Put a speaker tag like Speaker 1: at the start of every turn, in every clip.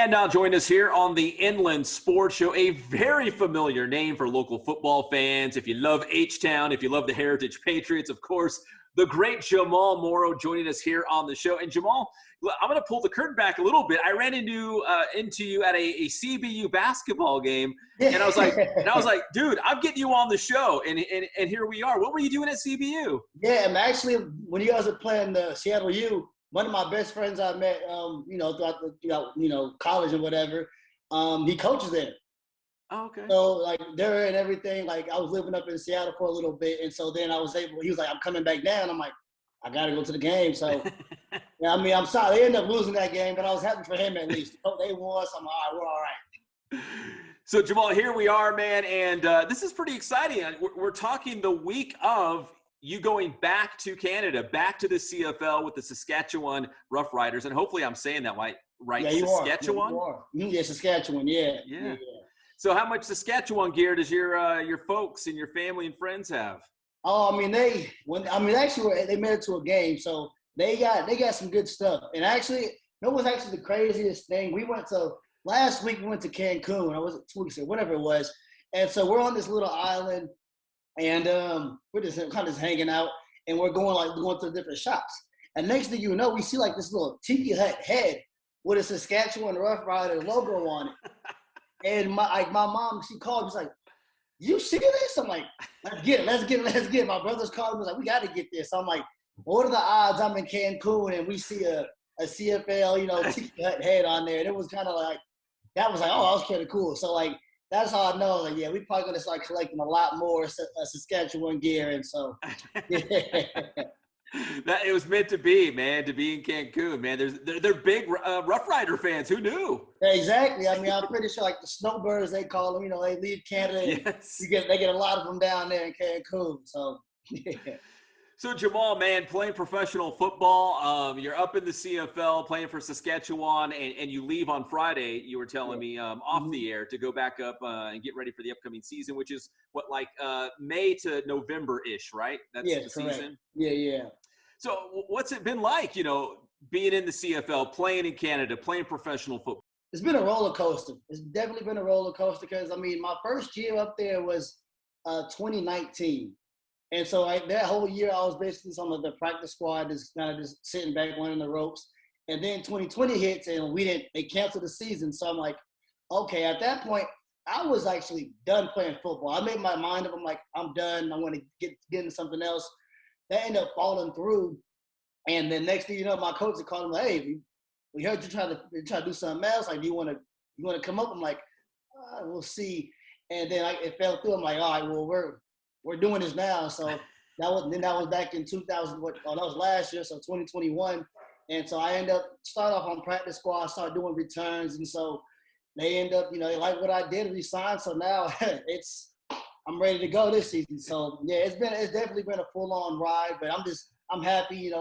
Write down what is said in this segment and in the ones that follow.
Speaker 1: And now join us here on the Inland Sports Show, a very familiar name for local football fans. If you love H-Town, if you love the Heritage Patriots, of course, the great Jamal Morrow joining us here on the show. And Jamal, I'm going to pull the curtain back a little bit. I ran into you at a CBU basketball game, and I was like, dude, I'm getting you on the show, and here we are. What were you doing at CBU?
Speaker 2: Yeah, and actually, when you guys were playing the Seattle U, one of my best friends I met, throughout the, college and whatever, he coaches there.
Speaker 1: Oh, okay.
Speaker 2: So, like, there and everything, like, I was living up in Seattle for a little bit, and so then he was like, I'm coming back down. I'm like, I got to go to the game. So, yeah, I mean, I'm sorry. They ended up losing that game, but I was happy for him at least. They won, so I'm like, all right, we're all right.
Speaker 1: So, Jamal, here we are, man, and this is pretty exciting. We're talking the week of you going back to Canada, back to the CFL with the Saskatchewan Roughriders, and hopefully I'm saying that right.
Speaker 2: Yeah, you
Speaker 1: Saskatchewan?
Speaker 2: are. Yeah, Saskatchewan, yeah.
Speaker 1: So how much Saskatchewan gear does your folks and your family and friends have?
Speaker 2: Oh, I mean, they made it to a game, so they got some good stuff. And actually, what's actually the craziest thing? Last week we went to Cancun. I was 2 weeks ago, whatever it was. And so we're on this little island, and we're just kind of hanging out, and we're going to different shops. And next thing you know, we see like this little tiki hut head with a Saskatchewan Roughrider logo on it. And my mom, she called me, she's like, you see this? I'm like, let's get it. My brother's calling me, like, we got to get this. So I'm like, what are the odds I'm in Cancun and we see a CFL, tiki hut head on there? And it was kind of like, that was kind of cool. So, like, that's how I know, like, yeah, we're probably going to start collecting a lot more Saskatchewan gear. And so, yeah.
Speaker 1: That it was meant to be, man, to be in Cancun, man. They're big Rough Rider fans. Who knew?
Speaker 2: Yeah, exactly. I mean, I'm pretty sure, like, the snowbirds, they call them, they leave Canada.
Speaker 1: Yes.
Speaker 2: They get a lot of them down there in Cancun. So, yeah.
Speaker 1: So, Jamal, man, playing professional football, you're up in the CFL playing for Saskatchewan, and you leave on Friday, you were telling me, off the air to go back up and get ready for the upcoming season, which is May to November-ish, right? That's the
Speaker 2: correct.
Speaker 1: season?
Speaker 2: Yeah.
Speaker 1: So what's it been like, being in the CFL, playing in Canada, playing professional football?
Speaker 2: It's been a roller coaster. It's definitely been a roller coaster because, I mean, my first year up there was 2019. And so that whole year I was basically on the practice squad, just kind of just sitting back running the ropes. And then 2020 hits and they canceled the season. So I'm like, okay, at that point, I was actually done playing football. I made my mind up. I'm like, I'm done. I want to get into something else. That ended up falling through. And then next thing you know, my coach had called me, like, hey, we heard you try to do something else. Like, do you want to come up? I'm like, we'll see. And then it fell through. I'm like, all right, well, we're doing this now. So that was back in 2000. That was last year, so 2021. And so I ended up start off on practice squad, start doing returns, and so they end up, they like what I did, re-signed. So now I'm ready to go this season. So yeah, it's definitely been a full-on ride, but I'm happy.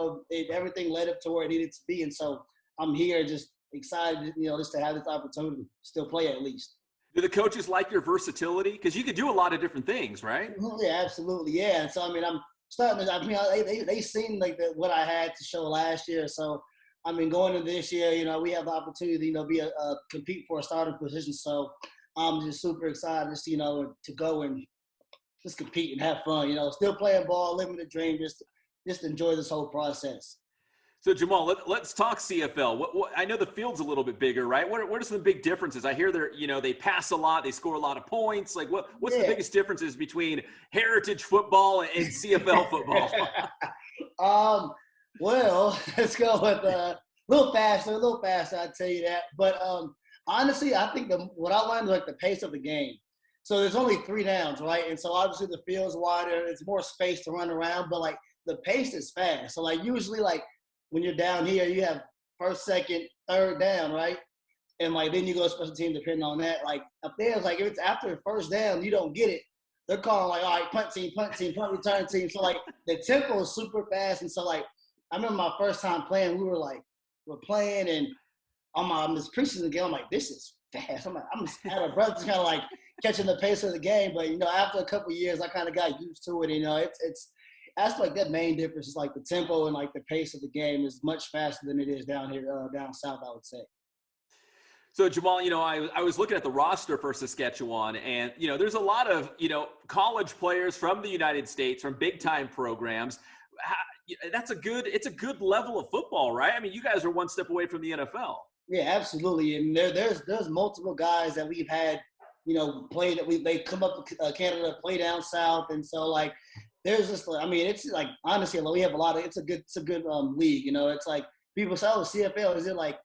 Speaker 2: Everything led up to where it needed to be, and so I'm here, just excited, just to have this opportunity, still play at least.
Speaker 1: Do the coaches like your versatility? Because you could do a lot of different things, right?
Speaker 2: Yeah, absolutely. Yeah. And so, I mean, I'm starting to, they seen like what I had to show last year. So, I mean, going into this year, we have the opportunity, be compete for a starting position. So I'm just super excited just, to go and just compete and have fun, still playing ball, living the dream, just enjoy this whole process.
Speaker 1: So, Jamal, let's talk CFL. What I know the field's a little bit bigger, right? What are some big differences? I hear they pass a lot, they score a lot of points. Like, what's the biggest differences between heritage football and CFL football?
Speaker 2: Well, let's go with a little faster. I'd tell you that. But honestly, I think what I learned was like the pace of the game. So there's only 3 downs, right? And so obviously the field's wider, it's more space to run around, but like the pace is fast. So like usually like when you're down here, you have first, second, third down, right? And like then you go special team depending on that. Like up there, it's like if it's after the first down, you don't get it. They're calling like, all right, punt team, punt return team. So like the tempo is super fast. And so like I remember my first time playing, we're playing and I'm this preseason game. I'm like, this is fast. I'm had a brother just kind of like catching the pace of the game. But after a couple of years, I kind of got used to it. It's that's like that main difference is like the tempo and like the pace of the game is much faster than it is down here, down south, I would say.
Speaker 1: So Jamal, I was looking at the roster for Saskatchewan, and there's a lot of college players from the United States, from big time programs. It's a good level of football, right? I mean, you guys are one step away from the NFL.
Speaker 2: Yeah, absolutely. And there's multiple guys that we've had, play that they come up to Canada, play down south, and so like there's just I mean it's like honestly we have a lot of it's a good league. It's like people say, oh, CFL, is it like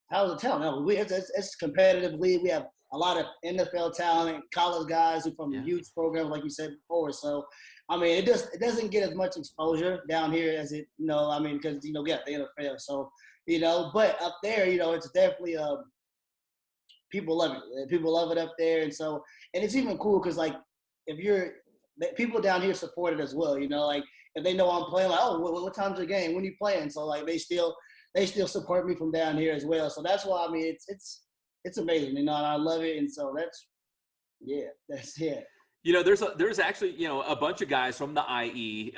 Speaker 2: how's the talent? No, it's a competitive league. We have a lot of NFL talent, college guys who from youth programs, like you said before. So, I mean, it doesn't get as much exposure down here as it, because we got the NFL. So, but up there, it's definitely people love it. People love it up there, and so it's even cool because like people down here support it as well. Like if they know I'm playing, like, oh, what time's your game? When you playing? So like they still support me from down here as well. So that's why I mean it's amazing, and I love it. And so that's it.
Speaker 1: There's actually a bunch of guys from the IE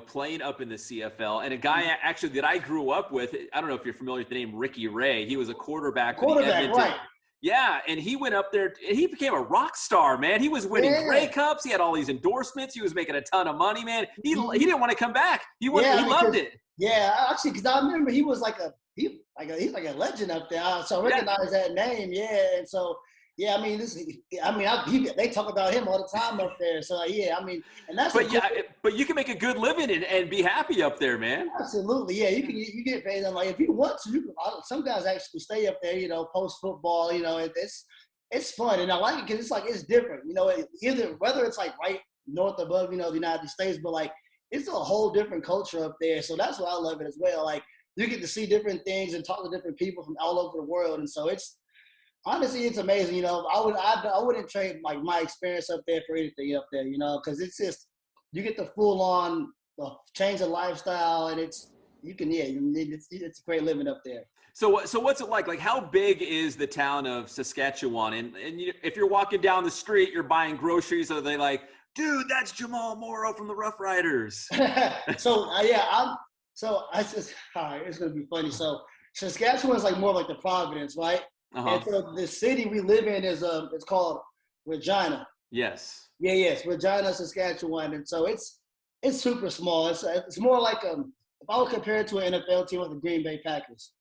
Speaker 1: playing up in the CFL, and a guy actually that I grew up with. I don't know if you're familiar with the name Ricky Ray. He was a quarterback,
Speaker 2: right?
Speaker 1: Yeah, and he went up there and he became a rock star, man. He was winning Grey Cups. He had all these endorsements. He was making a ton of money, man. He didn't want to come back. He loved it.
Speaker 2: Yeah, actually, because I remember he was he's like a legend up there. So I recognize that name. Yeah, and so I mean, they talk about him all the time up there. So yeah, I mean, and that's.
Speaker 1: But you can make a good living and be happy up there, man.
Speaker 2: Absolutely, yeah. You get paid. And like if you want to, some guys actually stay up there. Post football. It's fun, and I like it because it's different. Either whether it's like right north above the United States, but like it's a whole different culture up there. So that's why I love it as well. Like you get to see different things and talk to different people from all over the world, and so honestly, it's amazing. I wouldn't trade like my experience up there for anything up there. Because it's just you get the full on change of lifestyle, and it's a great living up there.
Speaker 1: So what's it like? Like how big is the town of Saskatchewan? And if you're walking down the street, you're buying groceries, are they like, dude, that's Jamal Morrow from the Roughriders?
Speaker 2: It's gonna be funny. So Saskatchewan's like more like the Providence, right? Uh-huh. And so the city we live in is it's called Regina.
Speaker 1: Yes.
Speaker 2: Yeah, yes, Regina, Saskatchewan, and so it's super small. It's more like if I would compare it to an NFL team with the Green Bay Packers.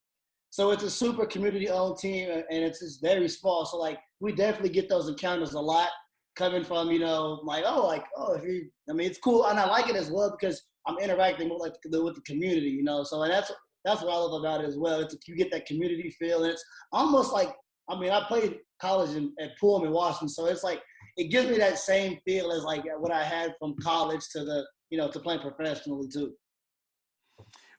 Speaker 2: So it's a super community-owned team, and it's just very small. So like we definitely get those encounters a lot coming from it's cool, and I like it as well because I'm interacting with the community, So that's what I love about it as well. You get that community feel, and it's almost like I played college at Pullman, Washington, so it's like it gives me that same feel as like what I had from college to to playing professionally too.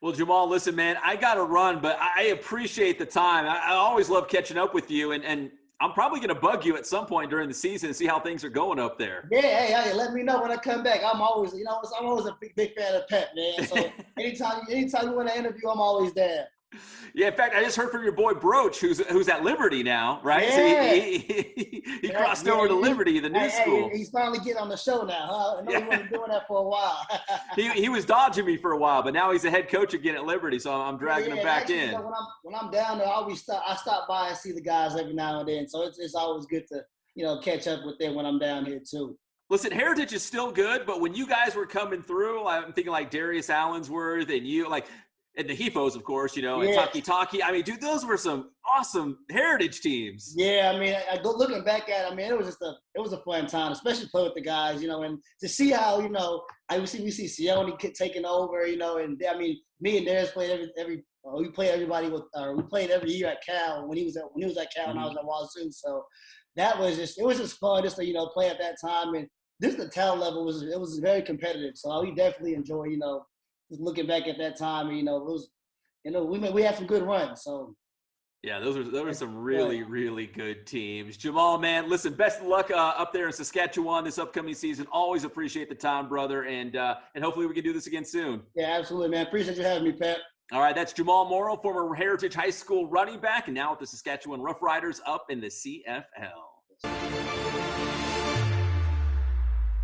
Speaker 1: Well, Jamal, listen, man, I got to run, but I appreciate the time. I always love catching up with you, and I'm probably going to bug you at some point during the season and see how things are going up there.
Speaker 2: Yeah, hey, let me know when I come back. I'm always a big fan of Pep, man. So anytime you want to interview, I'm always there.
Speaker 1: Yeah, in fact, I just heard from your boy Broach, who's at Liberty now, right?
Speaker 2: Yeah.
Speaker 1: So he crossed over to Liberty, the new school.
Speaker 2: He's finally getting on the show now, huh? I know he wasn't doing that for a while.
Speaker 1: he was dodging me for a while, but now he's a head coach again at Liberty, so I'm dragging him back in.
Speaker 2: When I'm down there, I stop by and see the guys every now and then, so it's always good to catch up with them when I'm down here too.
Speaker 1: Listen, Heritage is still good, but when you guys were coming through, I'm thinking like Darius Allensworth and you, like, and the Hefos, of course, and Taki. I mean, dude, those were some awesome Heritage teams.
Speaker 2: Yeah, I mean, looking back at it, I mean, it was a fun time, especially play with the guys, and to see how, we see Sione taking over, and I mean, me and Darius played we played every year at Cal when he was at Cal and I was at Wazoo. So it was just fun just to play at that time, and just the talent level was very competitive. So we definitely enjoy just looking back at that time, it was, we had some good runs. So
Speaker 1: yeah, those were some really, really good teams. Jamal, man, listen, best of luck up there in Saskatchewan this upcoming season. Always appreciate the time, brother, and hopefully we can do this again soon.
Speaker 2: Yeah, absolutely, man. Appreciate you having me, Pat.
Speaker 1: All right, that's Jamal Morrow, former Heritage High School running back, and now with the Saskatchewan Roughriders up in the CFL.